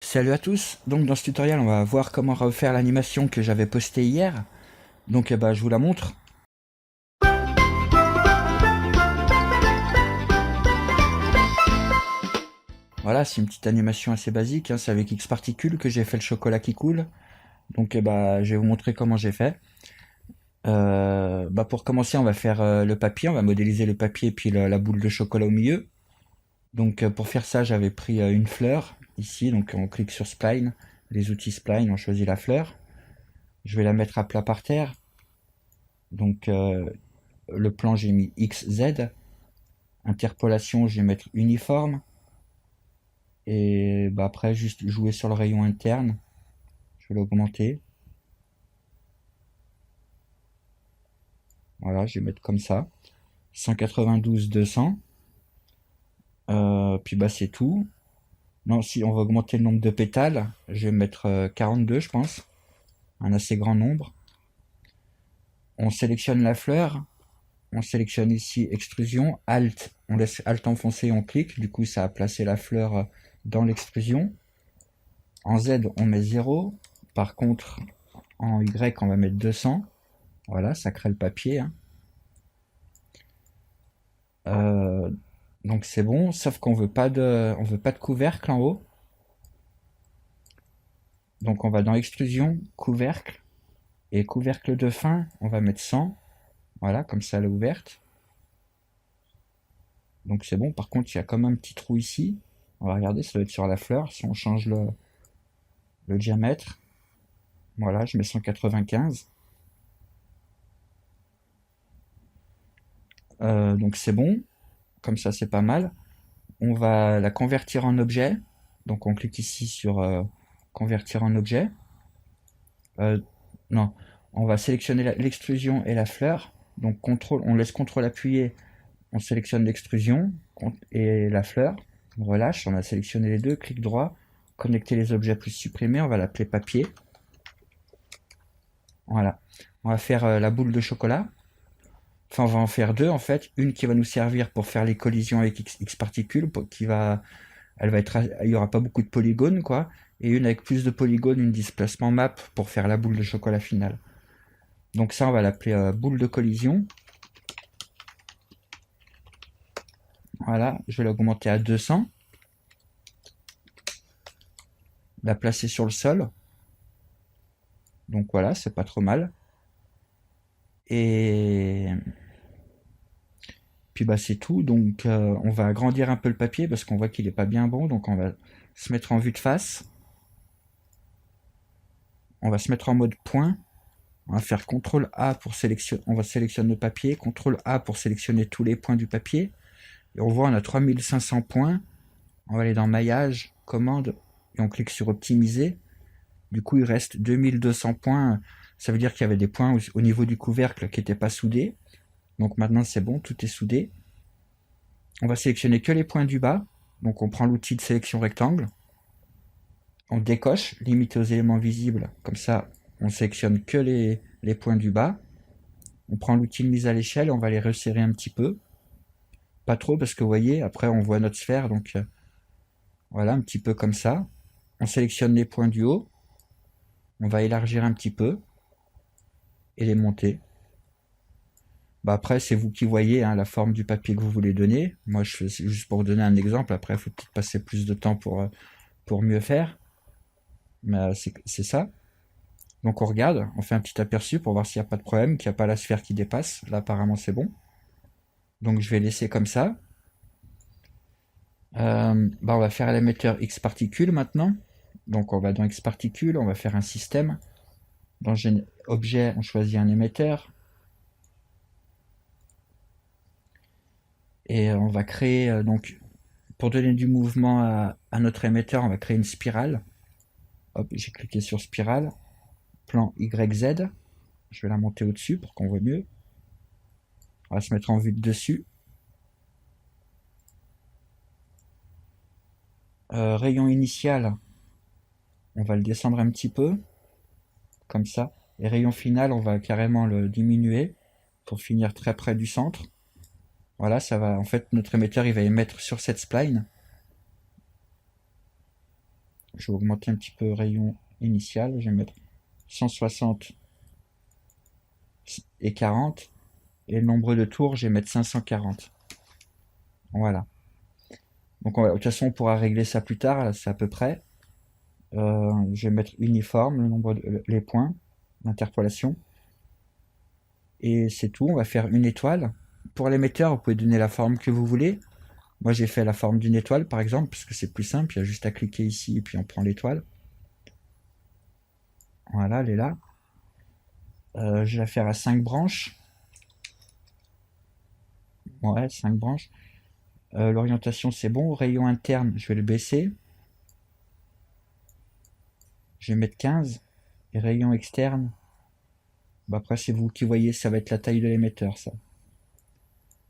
Salut à tous, donc dans ce tutoriel on va voir comment refaire l'animation que j'avais postée hier. Donc je vous la montre. Voilà, c'est une petite animation assez basique, hein, c'est avec Xparticule que j'ai fait le chocolat qui coule. Donc je vais vous montrer comment j'ai fait. Pour commencer on va faire le papier, on va modéliser le papier et puis la boule de chocolat au milieu. Donc pour faire ça j'avais pris une fleur ici, donc on clique sur Spline, les outils Spline, on choisit la fleur. Je vais la mettre à plat par terre. Donc le plan j'ai mis XZ. Interpolation, je vais mettre uniforme. Et après, juste jouer sur le rayon interne. Je vais l'augmenter. Voilà, je vais mettre comme ça. 192, 200. Puis c'est tout. Non, si on va augmenter le nombre de pétales, je vais mettre 42, je pense. Un assez grand nombre. On sélectionne la fleur. On sélectionne ici extrusion, Alt. On laisse Alt enfoncé, on clique. Du coup, ça a placé la fleur dans l'extrusion. En Z, on met 0. Par contre, en Y, on va mettre 200. Voilà, ça crée le papier, hein. Euh, donc c'est bon, sauf on veut pas de couvercle en haut. Donc on va dans extrusion, couvercle, et couvercle de fin, on va mettre 100. Voilà, comme ça elle est ouverte. Donc c'est bon, par contre il y a comme un petit trou ici. On va regarder, ça doit être sur la fleur, si on change le diamètre. Voilà, je mets 195. Donc c'est bon, comme ça c'est pas mal. On va la convertir en objet. Donc on clique ici sur convertir en objet. Non, on va sélectionner l'extrusion et la fleur. Donc contrôle, on laisse contrôle appuyé, on sélectionne l'extrusion et la fleur. On relâche, on a sélectionné les deux, clic droit, connecter les objets plus supprimer, on va l'appeler papier. Voilà. On va faire la boule de chocolat. Enfin, on va en faire deux en fait. Une qui va nous servir pour faire les collisions avec X particules, il y aura pas beaucoup de polygones quoi. Et une avec plus de polygones, une displacement map pour faire la boule de chocolat finale. Donc ça, on va l'appeler boule de collision. Voilà, je vais l'augmenter à 200. La placer sur le sol. Donc voilà, c'est pas trop mal. Et puis c'est tout. Donc on va agrandir un peu le papier parce qu'on voit qu'il est pas bien bon. Donc on va se mettre en vue de face. On va se mettre en mode point. On va faire CTRL A pour sélectionner. On va sélectionner le papier. CTRL A pour sélectionner tous les points du papier. Et on voit on a 3500 points. On va aller dans maillage, commande, et on clique sur optimiser. Du coup, il reste 2200 points. Ça veut dire qu'il y avait des points au niveau du couvercle qui n'étaient pas soudés. Donc maintenant, c'est bon, tout est soudé. On va sélectionner que les points du bas. Donc on prend l'outil de sélection rectangle. On décoche, limité aux éléments visibles. Comme ça, on sélectionne que les points du bas. On prend l'outil de mise à l'échelle, on va les resserrer un petit peu. Pas trop parce que vous voyez, après on voit notre sphère. Donc voilà, un petit peu comme ça. On sélectionne les points du haut. On va élargir un petit peu et les monter. Après, c'est vous qui voyez hein, la forme du papier que vous voulez donner. Moi, je fais juste pour vous donner un exemple. Après, il faut peut-être passer plus de temps pour mieux faire. Mais c'est ça. Donc, on regarde, on fait un petit aperçu pour voir s'il n'y a pas de problème, qu'il n'y a pas la sphère qui dépasse. Là, apparemment, c'est bon. Donc, je vais laisser comme ça. On va faire l'émetteur X particules maintenant. Donc, on va dans X particules, on va faire un système. Dans objet, on choisit un émetteur. Et on va créer, donc, pour donner du mouvement à notre émetteur, on va créer une spirale. Hop, j'ai cliqué sur spirale. Plan YZ. Je vais la monter au-dessus pour qu'on voit mieux. On va se mettre en vue de dessus. Rayon initial, on va le descendre un petit peu. Comme ça. Et rayon final, on va carrément le diminuer pour finir très près du centre. Voilà, ça va. En fait, notre émetteur, il va émettre sur cette spline. Je vais augmenter un petit peu le rayon initial. Je vais mettre 160 et 40. Et le nombre de tours, je vais mettre 540. Voilà. Donc de toute façon, on pourra régler ça plus tard. Là, c'est à peu près. Je vais mettre uniforme, le nombre les points, l'interpolation. Et c'est tout. On va faire une étoile. Pour l'émetteur, vous pouvez donner la forme que vous voulez. Moi, j'ai fait la forme d'une étoile, par exemple, parce que c'est plus simple. Il y a juste à cliquer ici et puis on prend l'étoile. Voilà, elle est là. Je vais la faire à 5 branches. Ouais, 5 branches. L'orientation, c'est bon. Rayon interne, je vais le baisser. Je vais mettre 15. Et rayon externe, bah après, c'est vous qui voyez, ça va être la taille de l'émetteur, ça.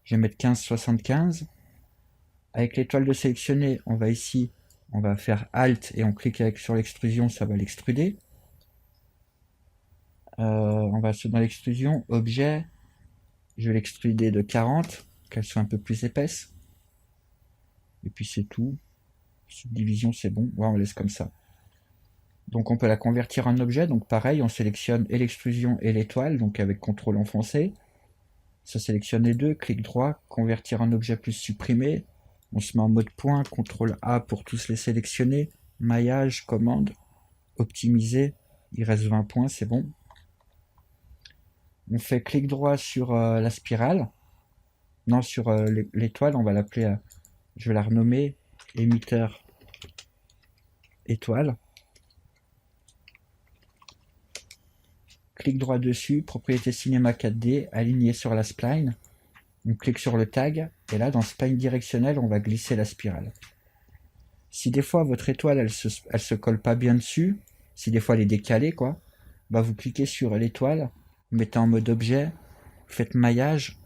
Je vais mettre 15,75. Avec l'étoile de sélectionner, on va ici, on va faire Alt et on clique sur l'extrusion, ça va l'extruder. On va dans l'extrusion, objet, je vais l'extruder de 40, qu'elle soit un peu plus épaisse. Et puis c'est tout. Subdivision, c'est bon. Ouais, on laisse comme ça. Donc on peut la convertir en objet. Donc pareil, on sélectionne et l'extrusion et l'étoile, donc avec CTRL enfoncé. Ça sélectionne les deux, clic droit, convertir en objet plus supprimer. On se met en mode point, CTRL A pour tous les sélectionner. Maillage, commande, optimiser. Il reste 20 points, c'est bon. On fait clic droit sur la spirale. Non, sur l'étoile, on va l'appeler, je vais la renommer émetteur étoile. Clic droit dessus, propriété cinéma 4D, aligné sur la spline. On clique sur le tag, et là, dans spline directionnel, on va glisser la spirale. Si des fois, votre étoile, elle se colle pas bien dessus, si des fois elle est décalée, quoi, bah vous cliquez sur l'étoile, vous mettez en mode objet, vous faites maillage,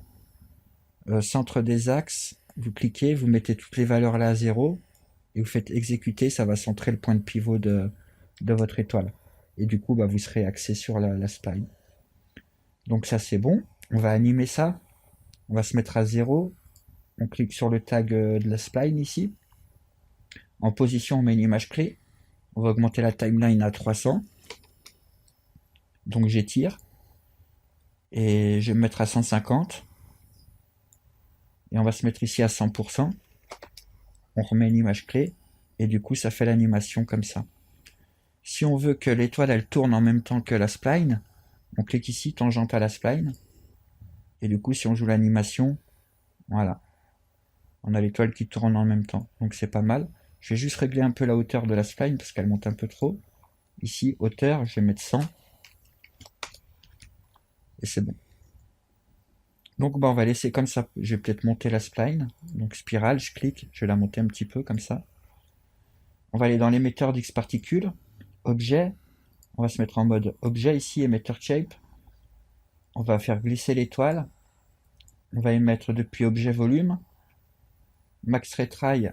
centre des axes, vous cliquez, vous mettez toutes les valeurs là à 0, et vous faites exécuter, ça va centrer le point de pivot de votre étoile. Et du coup, bah, vous serez axé sur la spline. Donc ça, c'est bon. On va animer ça. On va se mettre à 0. On clique sur le tag de la spline ici. En position, on met une image clé. On va augmenter la timeline à 300. Donc j'étire. Et je vais me mettre à 150. Et on va se mettre ici à 100%. On remet une image clé. Et du coup, ça fait l'animation comme ça. Si on veut que l'étoile elle tourne en même temps que la spline, on clique ici, tangente à la spline. Et du coup, si on joue l'animation, voilà. On a l'étoile qui tourne en même temps. Donc c'est pas mal. Je vais juste régler un peu la hauteur de la spline parce qu'elle monte un peu trop. Ici, hauteur, je vais mettre 100. Et c'est bon. Donc bah, on va laisser comme ça. Je vais peut-être monter la spline. Donc spirale, je clique. Je vais la monter un petit peu comme ça. On va aller dans l'émetteur d'X particules. Objet. On va se mettre en mode objet ici, émetteur shape. On va faire glisser l'étoile. On va émettre depuis objet volume. Max retry,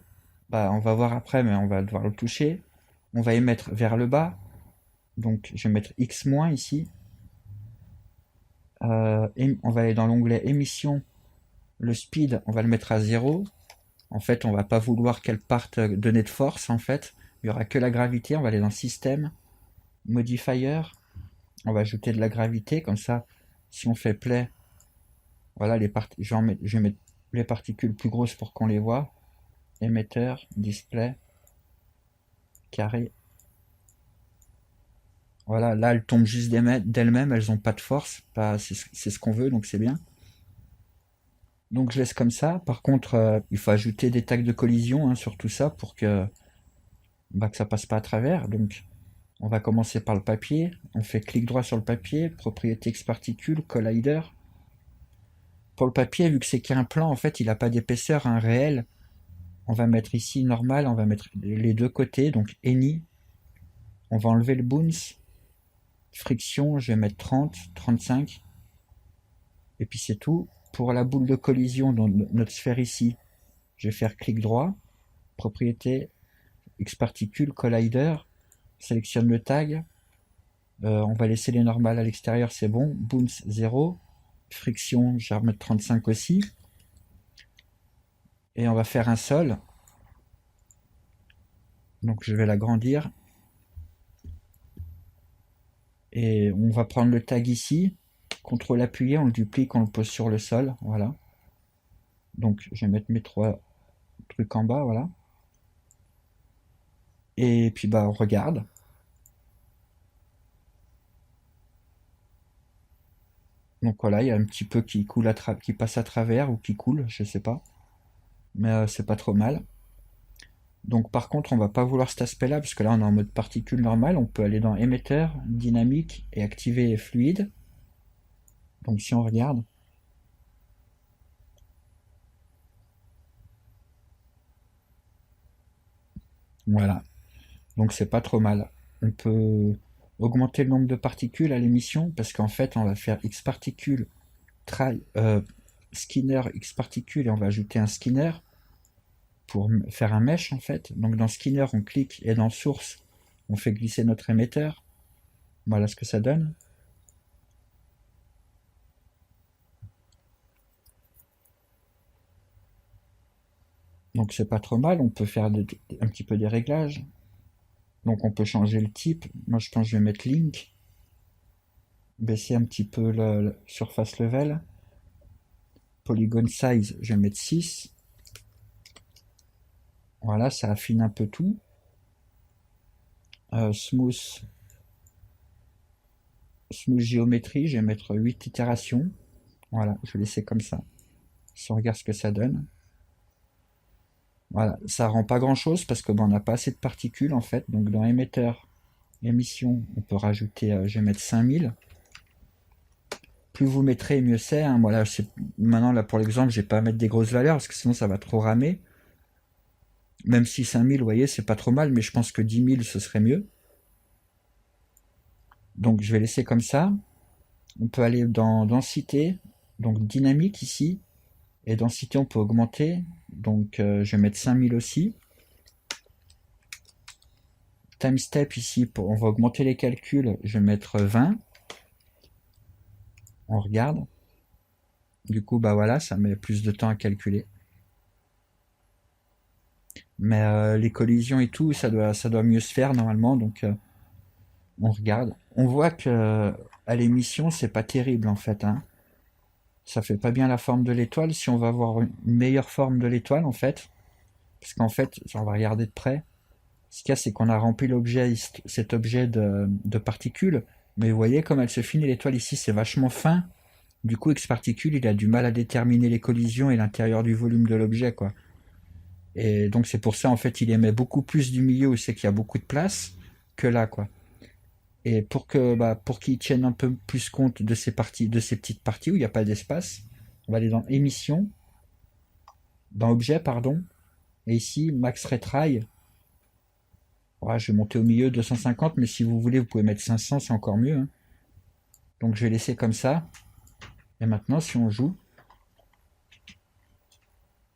bah, on va voir après, mais on va devoir le toucher. On va émettre vers le bas. Donc je vais mettre X- ici. On va aller dans l'onglet émission. Le speed, on va le mettre à 0. En fait, on va pas vouloir qu'elle parte donner de force, en fait. Il n'y aura que la gravité. On va aller dans système, modifier. On va ajouter de la gravité, comme ça, si on fait play, voilà, je vais mettre les particules plus grosses pour qu'on les voit. Émetteur, display, carré. Voilà, là elles tombent juste d'elles-mêmes, elles n'ont pas de force, c'est ce qu'on veut, donc c'est bien. Donc je laisse comme ça. Par contre, il faut ajouter des tags de collision sur tout ça pour que ça passe pas à travers. Donc on va commencer par le papier. On fait clic droit sur le papier, propriété X particules, collider. Pour le papier, vu que c'est qu'un plan, en fait, il n'a pas d'épaisseur réel. On va mettre ici normal, on va mettre les deux côtés, donc any. On va enlever le bounce. Friction, je vais mettre 30, 35. Et puis c'est tout. Pour la boule de collision, dans notre sphère ici, je vais faire clic droit, propriété, X particules, collider, sélectionne le tag. On va laisser les normales à l'extérieur, c'est bon. Bounce 0. Friction, je vais remettre 35 aussi. Et on va faire un sol. Donc je vais l'agrandir. Et on va prendre le tag ici, CTRL appuyé, on le duplique, on le pose sur le sol, voilà. Donc je vais mettre mes 3 trucs en bas, voilà. Et puis bah on regarde. Donc voilà, il y a un petit peu qui coule qui passe à travers ou qui coule, je sais pas. Mais c'est pas trop mal. Donc par contre, on va pas vouloir cet aspect-là, parce que là on est en mode particule normale. On peut aller dans émetteur, dynamique et activer fluide. Donc si on regarde, voilà. Donc c'est pas trop mal. On peut augmenter le nombre de particules à l'émission, parce qu'en fait on va faire X particules, Skinner X particules, et on va ajouter un Skinner pour faire un mesh en fait. Donc dans Skinner on clique, et dans source on fait glisser notre émetteur. Voilà ce que ça donne. Donc c'est pas trop mal, on peut faire un petit peu des réglages. Donc on peut changer le type. Moi je pense que je vais mettre link. Baisser un petit peu le surface level. Polygon size, je vais mettre 6. Voilà, ça affine un peu tout. Smooth géométrie, je vais mettre 8 itérations. Voilà, je vais laisser comme ça. Si on regarde ce que ça donne. Voilà, ça rend pas grand chose parce que on n'a pas assez de particules en fait. Donc dans émetteur, émission, on peut rajouter, je vais mettre 5000. Plus vous mettrez, mieux c'est. Hein. Voilà, maintenant là pour l'exemple, je vais pas mettre des grosses valeurs parce que sinon ça va trop ramer. Même si 5000, vous voyez, c'est pas trop mal, mais je pense que 10 000 ce serait mieux. Donc je vais laisser comme ça. On peut aller dans densité, donc dynamique ici, et densité on peut augmenter. Donc je vais mettre 5000 aussi. Time step ici, on va augmenter les calculs, je vais mettre 20. On regarde. Du coup, bah voilà, ça met plus de temps à calculer. Mais les collisions et tout, ça doit mieux se faire normalement, donc on regarde. On voit que à l'émission, c'est pas terrible en fait. Hein. Ça fait pas bien la forme de l'étoile. Si on va avoir une meilleure forme de l'étoile en fait, parce qu'en fait, on va regarder de près. Ce qu'il y a, c'est qu'on a rempli cet objet de particules, mais vous voyez comme elle se finit l'étoile ici, c'est vachement fin. Du coup, X particule, il a du mal à déterminer les collisions et l'intérieur du volume de l'objet, quoi. Et donc c'est pour ça en fait il émet beaucoup plus du milieu où c'est qu'il y a beaucoup de place que là, quoi. Et pour qu'il tienne un peu plus compte de ces parties, de ces petites parties où il n'y a pas d'espace, on va aller dans émission, dans objet pardon, et ici max retry. Ouais, je vais monter au milieu 250, mais si vous voulez vous pouvez mettre 500, c'est encore mieux. Hein. Donc je vais laisser comme ça. Et maintenant si on joue,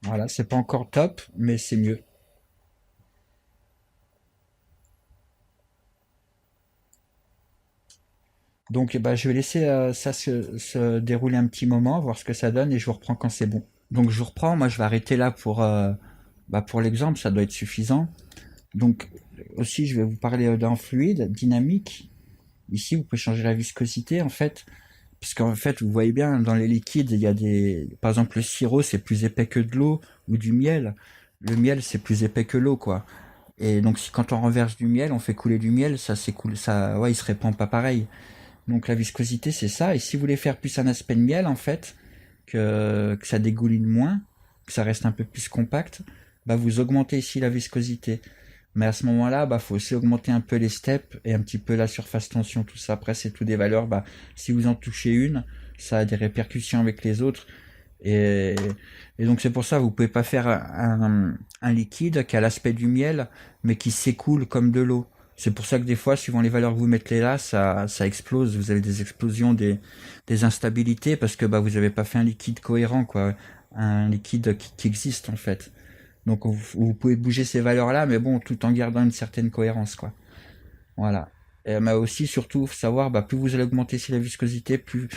voilà, c'est pas encore top, mais c'est mieux. Donc bah, je vais laisser ça se dérouler un petit moment, voir ce que ça donne, et je vous reprends quand c'est bon. Donc je vous reprends, moi je vais arrêter là pour l'exemple, ça doit être suffisant. Donc aussi je vais vous parler d'un fluide dynamique. Ici vous pouvez changer la viscosité en fait, parce qu'en fait vous voyez bien dans les liquides il y a par exemple le sirop c'est plus épais que de l'eau, ou du miel. Le miel c'est plus épais que l'eau quoi. Et donc si quand on renverse du miel, on fait couler du miel, ça s'écoule, ça, ouais, il se répand pas pareil. Donc la viscosité c'est ça, et si vous voulez faire plus un aspect de miel en fait, que ça dégouline moins, que ça reste un peu plus compact, bah vous augmentez ici la viscosité. Mais à ce moment-là, bah faut aussi augmenter un peu les steps et un petit peu la surface tension, tout ça. Après c'est tout des valeurs, bah si vous en touchez une, ça a des répercussions avec les autres. Et, et donc c'est pour ça que vous pouvez pas faire un liquide qui a l'aspect du miel, mais qui s'écoule comme de l'eau. C'est pour ça que des fois, suivant les valeurs que vous mettez là, ça explose. Vous avez des explosions, des instabilités, parce que bah, vous n'avez pas fait un liquide cohérent, quoi. Un liquide qui existe, en fait. Donc vous pouvez bouger ces valeurs-là, mais bon, tout en gardant une certaine cohérence, quoi. Voilà. Et mais aussi, surtout, savoir, bah, plus vous allez augmenter ici la viscosité, plus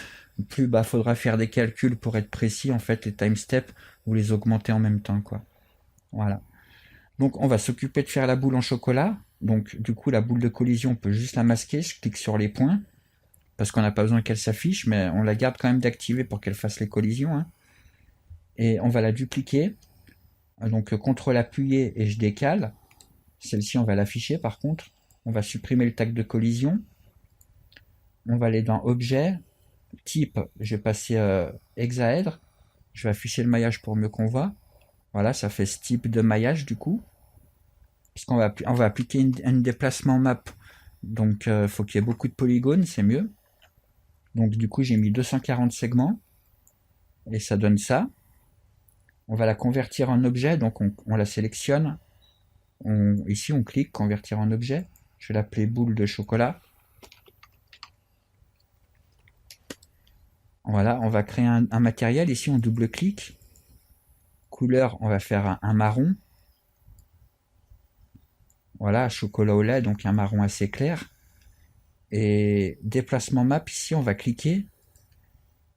bah, faudra faire des calculs pour être précis. En fait, les time steps, vous les augmentez en même temps, quoi. Voilà. Donc on va s'occuper de faire la boule en chocolat. Donc du coup la boule de collision on peut juste la masquer, je clique sur les points. parce qu'on n'a pas besoin qu'elle s'affiche, mais on la garde quand même d'activer pour qu'elle fasse les collisions, hein. Et on va la dupliquer. Donc CTRL appuyé et je décale. Celle-ci, on va l'afficher par contre. On va supprimer le tag de collision. On va aller dans Objet, Type, je vais passer hexaèdre. Je vais afficher le maillage pour mieux qu'on voit. Voilà, ça fait ce type de maillage du coup. Puisqu'on va appliquer un déplacement map. Donc il faut qu'il y ait beaucoup de polygones, c'est mieux. Donc du coup j'ai mis 240 segments. Et ça donne ça. On va la convertir en objet, donc on la sélectionne. Ici on clique, convertir en objet. Je vais l'appeler boule de chocolat. Voilà, on va créer un matériel. Ici on double-clique. Couleur, on va faire un marron. Voilà, chocolat au lait, donc un marron assez clair. Et déplacement map, ici on va cliquer.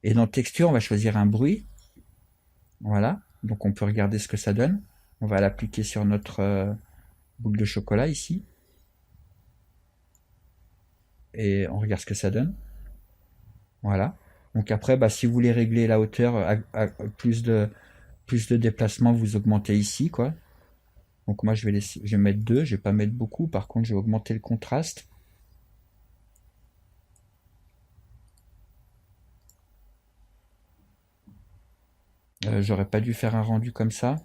Et dans texture, on va choisir un bruit. Voilà, donc on peut regarder ce que ça donne. On va l'appliquer sur notre boule de chocolat ici. Et on regarde ce que ça donne. Voilà. Donc après, si vous voulez régler la hauteur à plus de déplacement, vous augmentez ici, quoi. Donc moi je vais mettre 2, je vais pas mettre beaucoup, par contre je vais augmenter le contraste. J'aurais pas dû faire un rendu comme ça.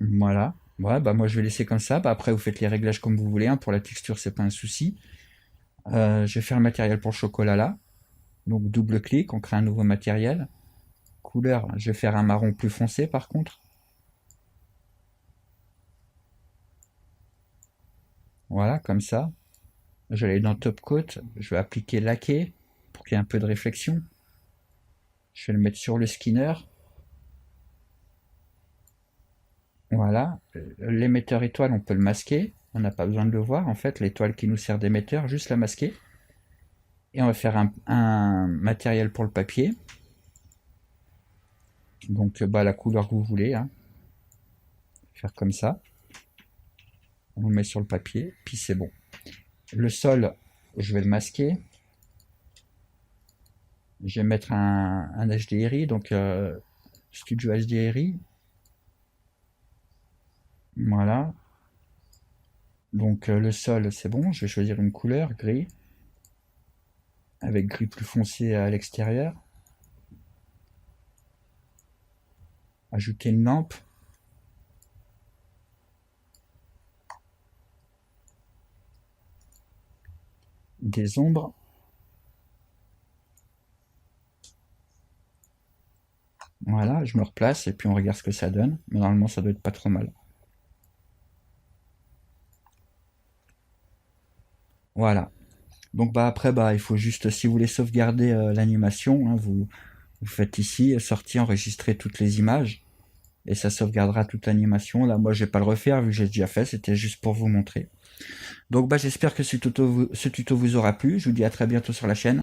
Voilà. Ouais, moi je vais laisser comme ça. Après vous faites les réglages comme vous voulez, hein. Pour la texture c'est pas un souci. Je vais faire le matériel pour le chocolat là. Donc double clic, on crée un nouveau matériel. Couleur, je vais faire un marron plus foncé par contre. Voilà, comme ça. Je vais aller dans Top Coat, je vais appliquer laquer pour qu'il y ait un peu de réflexion. Je vais le mettre sur le skinner. Voilà. L'émetteur étoile, on peut le masquer. On n'a pas besoin de le voir en fait, l'étoile qui nous sert d'émetteur, juste la masquer. Et on va faire un matériel pour le papier. Donc la couleur que vous voulez, hein. Faire comme ça. On le met sur le papier, puis c'est bon. Le sol, je vais le masquer. Je vais mettre un HDRI, donc Studio HDRI. Voilà. Donc le sol, c'est bon. Je vais choisir une couleur, gris. Avec gris plus foncé à l'extérieur. Ajouter une lampe. Des ombres. Voilà, je me replace et puis on regarde ce que ça donne. Mais normalement, ça doit être pas trop mal. Voilà. Donc après, il faut juste, si vous voulez sauvegarder l'animation, hein, vous faites ici, sortir, enregistrer toutes les images. Et ça sauvegardera toute l'animation. Là, moi, je vais pas le refaire vu que j'ai déjà fait. C'était juste pour vous montrer. Donc, j'espère que ce tuto vous aura plu. Je vous dis à très bientôt sur la chaîne.